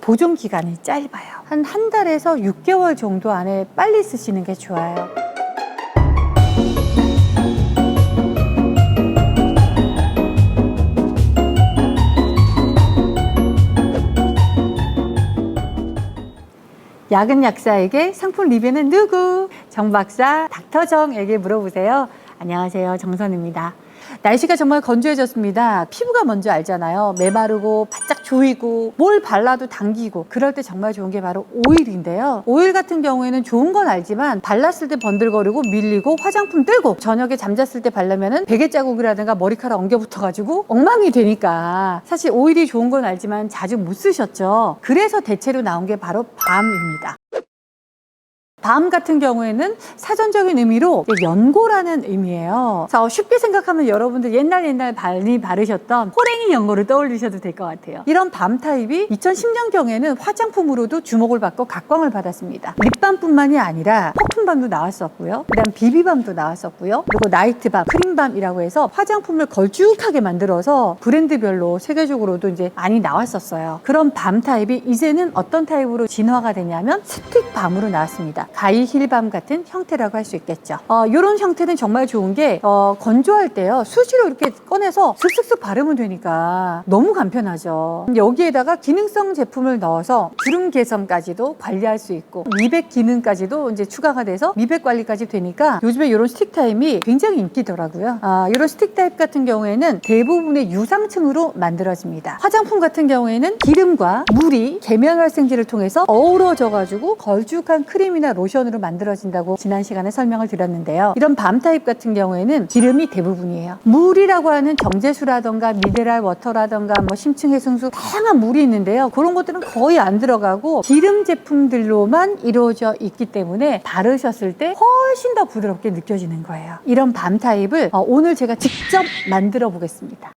보존 기간이 짧아요. 한 달에서 6개월 정도 안에 빨리 쓰시는 게 좋아요. 약은 약사에게, 상품 리뷰는 누구? 정 박사, 닥터정에게 물어보세요. 안녕하세요, 정선입니다. 날씨가 정말 건조해졌습니다. 피부가 먼저 알잖아요. 메마르고 바짝 조이고 뭘 발라도 당기고, 그럴 때 정말 좋은 게 바로 오일인데요. 오일 같은 경우에는 좋은 건 알지만 발랐을 때 번들거리고 밀리고 화장품 들고 저녁에 잠잤을 때 바르면은 베개 자국이라든가 머리카락 엉겨 붙어가지고 엉망이 되니까 사실 오일이 좋은 건 알지만 자주 못 쓰셨죠. 그래서 대체로 나온 게 바로 밤입니다. 밤 같은 경우에는 사전적인 의미로 연고라는 의미예요. 자, 쉽게 생각하면 여러분들 옛날 많이 바르셨던 호랭이 연고를 떠올리셔도 될 것 같아요. 이런 밤 타입이 2010년경에는 화장품으로도 주목을 받고 각광을 받았습니다. 립밤뿐만이 아니라 퍼퓸밤도 나왔었고요. 그다음 비비밤도 나왔었고요. 그리고 나이트밤, 크림밤이라고 해서 화장품을 걸쭉하게 만들어서 브랜드별로 세계적으로도 이제 많이 나왔었어요. 그런 밤 타입이 이제는 어떤 타입으로 진화가 되냐면 스틱밤으로 나왔습니다. 가이 힐밤 같은 형태라고 할 수 있겠죠. 이런 형태는 정말 좋은 게 건조할 때요, 수시로 이렇게 꺼내서 슥슥슥 바르면 되니까 너무 간편하죠. 여기에다가 기능성 제품을 넣어서 주름 개선까지도 관리할 수 있고 미백 기능까지도 이제 추가가 돼서 미백 관리까지 되니까 요즘에 이런 스틱 타입이 굉장히 인기더라고요. 이런 스틱 타입 같은 경우에는 대부분의 유상층으로 만들어집니다. 화장품 같은 경우에는 기름과 물이 계면활성제를 통해서 어우러져 가지고 걸쭉한 크림이나 로션으로 만들어진다고 지난 시간에 설명을 드렸는데요. 이런 밤 타입 같은 경우에는 기름이 대부분이에요. 물이라고 하는 정제수라던가 미네랄 워터라던가 심층 해성수, 다양한 물이 있는데요. 그런 것들은 거의 안 들어가고 기름 제품들로만 이루어져 있기 때문에 바르셨을 때 훨씬 더 부드럽게 느껴지는 거예요. 이런 밤 타입을 오늘 제가 직접 만들어 보겠습니다.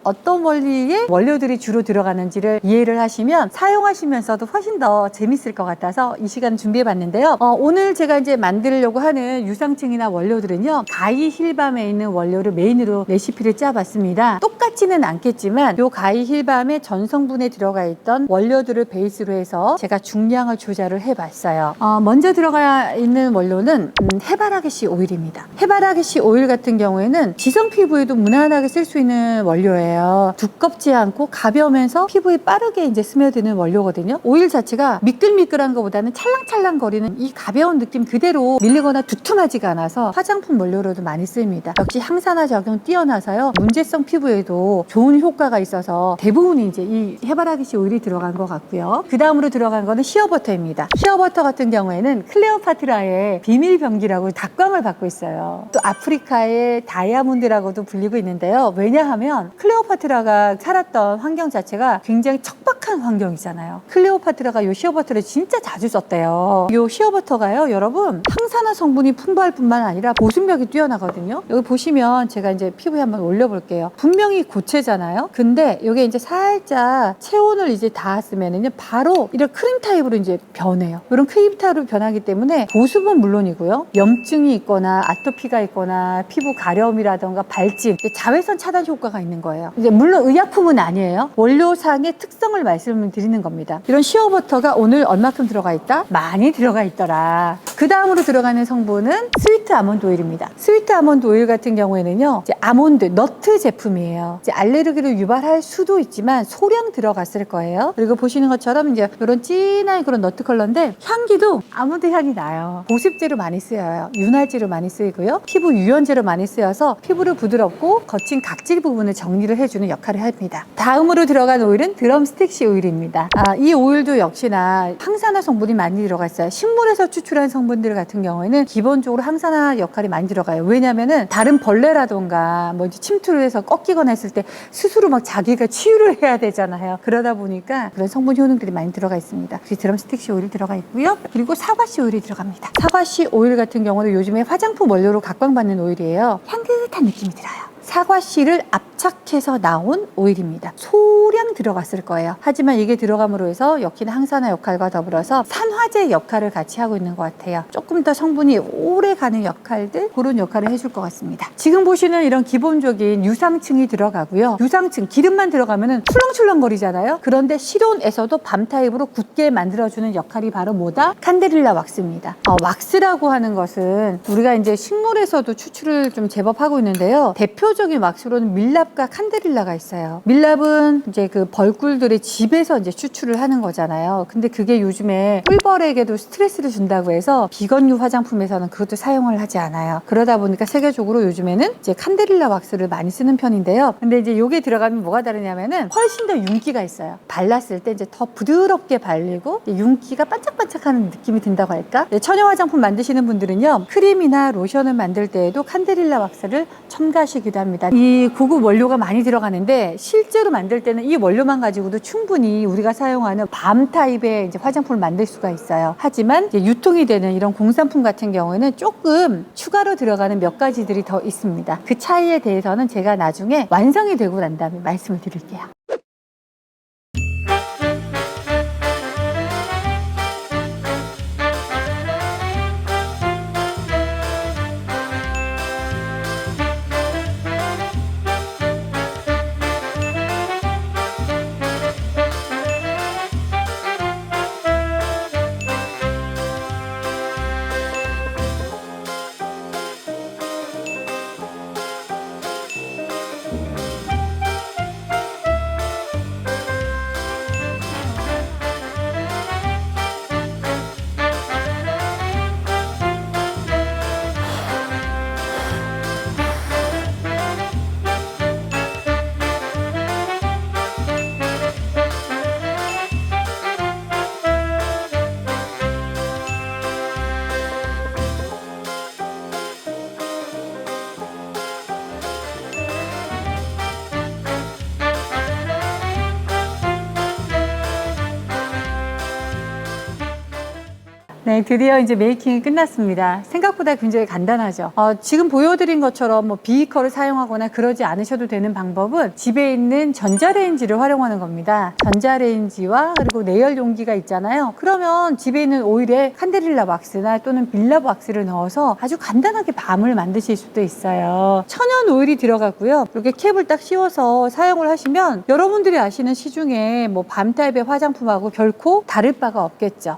어떤 원리의 원료들이 주로 들어가는지를 이해를 하시면 사용하시면서도 훨씬 더 재밌을 것 같아서 이 시간 준비해 봤는데요. 오늘 제가 이제 만들려고 하는 유상층이나 원료들은요, 가이 힐밤에 있는 원료를 메인으로 레시피를 짜봤습니다. 똑같지는 않겠지만 요 가이 힐밤의 전성분에 들어가 있던 원료들을 베이스로 해서 제가 중량을 조절을 해봤어요. 먼저 들어가 있는 원료는 해바라기씨 오일입니다. 해바라기씨 오일 같은 경우에는 지성 피부에도 무난하게 쓸 수 있는 원료예요. 두껍지 않고 가벼우면서 피부에 빠르게 이제 스며드는 원료거든요. 오일 자체가 미끌미끌한 것보다는 찰랑찰랑거리는 이 가벼운 느낌 그대로 밀리거나 두툼하지가 않아서 화장품 원료로도 많이 쓰입니다. 역시 항산화 작용 뛰어나서요, 문제성 피부에도 좋은 효과가 있어서 대부분이 이제 이 해바라기씨 오일이 들어간 것 같고요. 그 다음으로 들어간 거는 시어버터입니다. 시어버터 같은 경우에는 클레오파트라의 비밀 병기라고 각광을 받고 있어요. 또 아프리카의 다이아몬드라고도 불리고 있는데요. 왜냐하면 클레오파트라가 살았던 환경 자체가 굉장히 척박한 환경이잖아요. 클레오파트라가 요 시어버터를 진짜 자주 썼대요. 요 시어버터가요, 여러분, 항산화 성분이 풍부할 뿐만 아니라 보습력이 뛰어나거든요. 여기 보시면 제가 이제 피부에 한번 올려볼게요. 분명히 고체잖아요. 근데 여기 이제 살짝 체온을 이제 닿았으면은요, 바로 이런 크림 타입으로 이제 변해요. 이런 크림 타입으로 변하기 때문에 보습은 물론이고요, 염증이 있거나 아토피가 있거나 피부 가려움이라던가 발진, 자외선 차단 효과가 있는 거예요. 이제 물론 의약품은 아니에요. 원료상의 특성을 말씀을 드리는 겁니다. 이런 시어버터가 오늘 얼마큼 들어가 있다? 많이 들어가 있더라. 그 다음으로 들어가는 성분은 스위트 아몬드 오일입니다. 스위트 아몬드 오일 같은 경우에는요, 이제 아몬드, 너트 제품이에요. 이제 알레르기를 유발할 수도 있지만 소량 들어갔을 거예요. 그리고 보시는 것처럼 이제 이런 진한 그런 너트 컬러인데 향기도 아몬드 향이 나요. 보습제로 많이 쓰여요. 윤활제로 많이 쓰이고요. 피부 유연제로 많이 쓰여서 피부를 부드럽고 거친 각질 부분을 정리를 해주는 역할을 합니다. 다음으로 들어간 오일은 드럼스틱씨 오일입니다. 이 오일도 역시나 항산화 성분이 많이 들어가 있어요. 식물에서 추출한 성분들 같은 경우에는 기본적으로 항산화 역할이 많이 들어가요. 왜냐면은 다른 벌레라던가 침투를 해서 꺾이거나 했을 때 스스로 막 자기가 치유를 해야 되잖아요. 그러다 보니까 그런 성분 효능들이 많이 들어가 있습니다. 드럼스틱씨 오일이 들어가 있고요. 그리고 사과씨 오일이 들어갑니다. 사과씨 오일 같은 경우는 요즘에 화장품 원료로 각광받는 오일이에요. 향긋한 느낌이 들어요. 사과씨를 부착해서 나온 오일입니다. 소량 들어갔을 거예요. 하지만 이게 들어감으로 해서 엮인 항산화 역할과 더불어서 산화제 역할을 같이 하고 있는 것 같아요. 조금 더 성분이 오래 가는 역할들, 그런 역할을 해줄 것 같습니다. 지금 보시는 이런 기본적인 유상층이 들어가고요. 유상층, 기름만 들어가면은 출렁출렁거리잖아요. 그런데 실온에서도 밤 타입으로 굳게 만들어주는 역할이 바로 뭐다? 칸데릴라 왁스입니다. 왁스라고 하는 것은 우리가 이제 식물에서도 추출을 좀 제법 하고 있는데요. 대표적인 왁스로는 밀랍과 칸데릴라가 있어요. 밀랍은 이제 그 벌꿀들의 집에서 이제 추출을 하는 거잖아요. 근데 그게 요즘에 꿀벌에게도 스트레스를 준다고 해서 비건유 화장품에서는 그것도 사용을 하지 않아요. 그러다 보니까 세계적으로 요즘에는 이제 칸데릴라 왁스를 많이 쓰는 편인데요. 근데 이제 요게 들어가면 뭐가 다르냐면은 훨씬 더 윤기가 있어요. 발랐을 때 이제 더 부드럽게 발리고 윤기가 반짝반짝하는 느낌이 든다고 할까? 천연 화장품 만드시는 분들은요, 크림이나 로션을 만들 때에도 칸데릴라 왁스를 첨가하시기도 합니다. 이 고급 원료가 많이 들어가는데 실제로 만들 때는 이 원료만 가지고도 충분히 우리가 사용하는 밤 타입의 이제 화장품을 만들 수가 있어요. 하지만 이제 유통이 되는 이런 공산품 같은 경우에는 조금 추가로 들어가는 몇 가지들이 더 있습니다. 그 차이에 대해서는 제가 나중에 완성이 되고 난 다음에 말씀을 드릴게요. 네, 드디어 이제 메이킹이 끝났습니다. 생각보다 굉장히 간단하죠. 지금 보여드린 것처럼 뭐 비이커를 사용하거나 그러지 않으셔도 되는 방법은 집에 있는 전자레인지를 활용하는 겁니다. 전자레인지와 그리고 내열 용기가 있잖아요. 그러면 집에 있는 오일에 칸데릴라 왁스나 또는 밀랍 왁스를 넣어서 아주 간단하게 밤을 만드실 수도 있어요. 천연 오일이 들어가고요. 이렇게 캡을 딱 씌워서 사용을 하시면 여러분들이 아시는 시중에 뭐 밤 타입의 화장품하고 결코 다를 바가 없겠죠.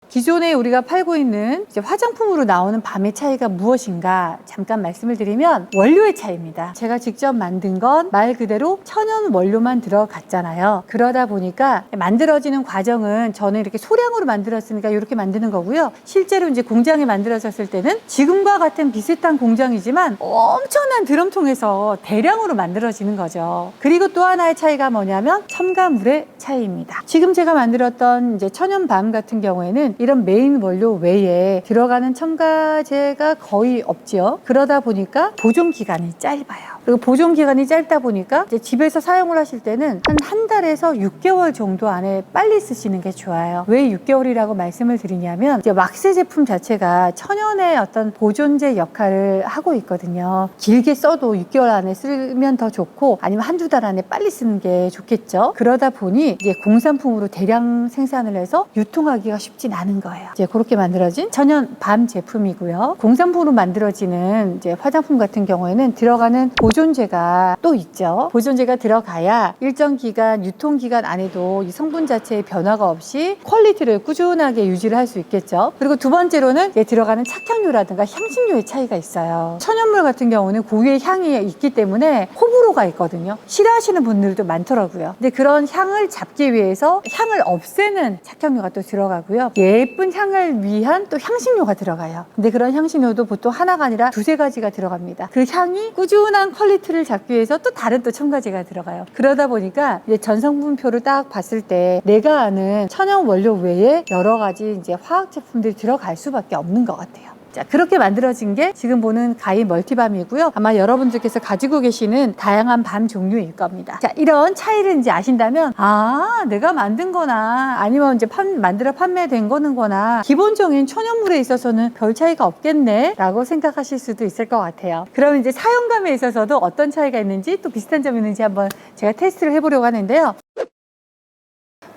기존에 우리가 팔고 있는 이제 화장품으로 나오는 밤의 차이가 무엇인가 잠깐 말씀을 드리면 원료의 차이입니다. 제가 직접 만든 건 말 그대로 천연 원료만 들어갔잖아요. 그러다 보니까 만들어지는 과정은 저는 이렇게 소량으로 만들었으니까 이렇게 만드는 거고요. 실제로 이제 공장에 만들어졌을 때는 지금과 같은 비슷한 공장이지만 엄청난 드럼통에서 대량으로 만들어지는 거죠. 그리고 또 하나의 차이가 뭐냐면 첨가물의 차이입니다. 지금 제가 만들었던 이제 천연 밤 같은 경우에는 이런 메인 원료 외에 들어가는 첨가제가 거의 없죠. 그러다 보니까 보존 기간이 짧아요. 그리고 보존 기간이 짧다 보니까 이제 집에서 사용을 하실 때는 한 달에서 6개월 정도 안에 빨리 쓰시는 게 좋아요. 왜 6개월이라고 말씀을 드리냐면 이제 왁스 제품 자체가 천연의 어떤 보존제 역할을 하고 있거든요. 길게 써도 6개월 안에 쓰면 더 좋고 아니면 한두 달 안에 빨리 쓰는 게 좋겠죠. 그러다 보니 이제 공산품으로 대량 생산을 해서 유통하기가 쉽진 않은 거예요. 이제 그렇게 만들어진 천연 밤 제품이고요. 공산품으로 만들어지는 이제 화장품 같은 경우에는 들어가는 보존제가 또 있죠. 보존제가 들어가야 일정 기간, 유통 기간 안에도 이 성분 자체의 변화가 없이 퀄리티를 꾸준하게 유지를 할 수 있겠죠. 그리고 두 번째로는 들어가는 착향료라든가 향신료의 차이가 있어요. 천연물 같은 경우는 고유의 향이 있기 때문에 호불호가 있거든요. 싫어하시는 분들도 많더라고요. 근데 그런 향을 잡기 위해서 향을 없애는 착향료가 또 들어가고요. 예쁜 향을 위한 또 향신료가 들어가요. 근데 그런 향신료도 보통 하나가 아니라 두세 가지가 들어갑니다. 그 향이 꾸준한 퀄리티를 잡기 위해서 또 다른 또 첨가제가 들어가요. 그러다 보니까 이제 전성분표를 딱 봤을 때 내가 아는 천연 원료 외에 여러 가지 이제 화학 제품들이 들어갈 수밖에 없는 것 같아요. 자, 그렇게 만들어진 게 지금 보는 가히 멀티밤이고요. 아마 여러분들께서 가지고 계시는 다양한 밤 종류일 겁니다. 자, 이런 차이를 이제 아신다면, 아, 내가 만든 거나 아니면 이제 만들어 판매된 거는거나 기본적인 천연물에 있어서는 별 차이가 없겠네 라고 생각하실 수도 있을 것 같아요. 그럼 이제 사용감에 있어서도 어떤 차이가 있는지 또 비슷한 점이 있는지 한번 제가 테스트를 해보려고 하는데요.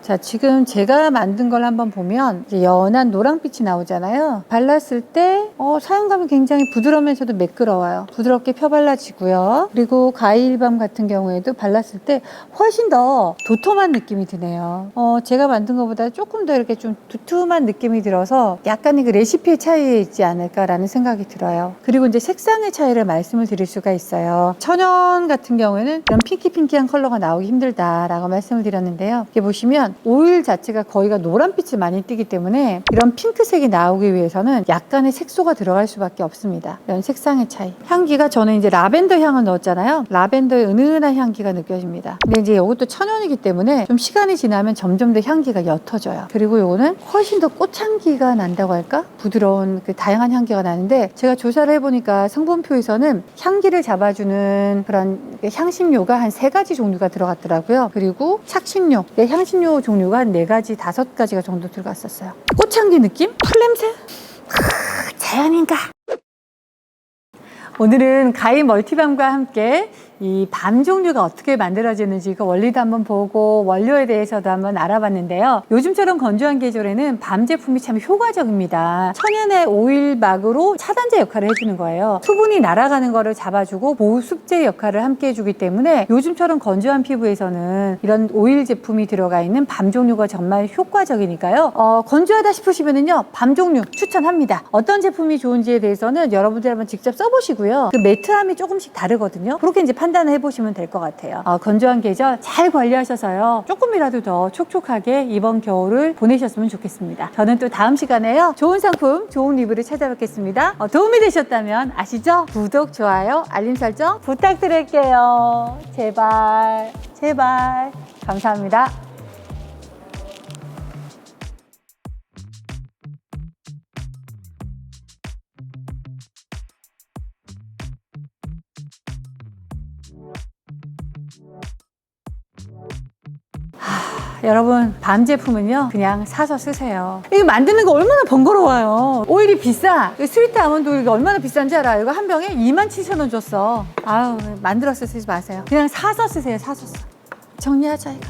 자, 지금 제가 만든 걸 한번 보면 이제 연한 노랑빛이 나오잖아요. 발랐을 때 사용감이 굉장히 부드러우면서도 매끄러워요. 부드럽게 펴발라지고요. 그리고 가일밤 같은 경우에도 발랐을 때 훨씬 더 도톰한 느낌이 드네요. 제가 만든 것보다 조금 더 이렇게 좀 두툼한 느낌이 들어서 약간의 그 레시피의 차이에 있지 않을까라는 생각이 들어요. 그리고 이제 색상의 차이를 말씀을 드릴 수가 있어요. 천연 같은 경우에는 이런 핑키핑키한 컬러가 나오기 힘들다라고 말씀을 드렸는데요. 이렇게 보시면 오일 자체가 거의가 노란빛을 많이 띠기 때문에 이런 핑크색이 나오기 위해서는 약간의 색소가 들어갈 수밖에 없습니다. 이런 색상의 차이. 향기가 저는 이제 라벤더 향을 넣었잖아요. 라벤더의 은은한 향기가 느껴집니다. 근데 이제 이것도 천연이기 때문에 좀 시간이 지나면 점점 더 향기가 옅어져요. 그리고 이거는 훨씬 더 꽃향기가 난다고 할까? 부드러운 그 다양한 향기가 나는데 제가 조사를 해보니까 성분표에서는 향기를 잡아주는 그런 향신료가 한 3가지 종류가 들어갔더라고요. 그리고 착신료, 향신료 종류가 한 4가지, 5가지가 정도 들어갔었어요. 꽃향기 느낌? 풀냄새? 자연인가? 오늘은 가히 멀티밤과 함께 이 밤 종류가 어떻게 만들어지는지 그 원리도 한번 보고 원료에 대해서도 한번 알아봤는데요. 요즘처럼 건조한 계절에는 밤 제품이 참 효과적입니다. 천연의 오일막으로 차단제 역할을 해주는 거예요. 수분이 날아가는 거를 잡아주고 보습제 역할을 함께 해주기 때문에 요즘처럼 건조한 피부에서는 이런 오일 제품이 들어가 있는 밤 종류가 정말 효과적이니까요. 건조하다 싶으시면은요, 밤 종류 추천합니다. 어떤 제품이 좋은지에 대해서는 여러분들 한번 직접 써보시고요. 그 매트함이 조금씩 다르거든요. 그렇게 이제 판단을 해보시면 될 것 같아요. 건조한 계절 잘 관리하셔서요, 조금이라도 더 촉촉하게 이번 겨울을 보내셨으면 좋겠습니다. 저는 또 다음 시간에요, 좋은 상품, 좋은 리뷰를 찾아뵙겠습니다. 도움이 되셨다면 아시죠? 구독, 좋아요, 알림 설정 부탁드릴게요. 제발, 제발. 감사합니다. 여러분, 밤 제품은요 그냥 사서 쓰세요. 이거 만드는 거 얼마나 번거로워요. 오일이 비싸. 스위트 아몬드 오일이 얼마나 비싼지 알아요? 이거 한 병에 27,000원 줬어. 아유, 만들어서 쓰지 마세요. 그냥 사서 쓰세요. 사서 써. 정리하자 이거.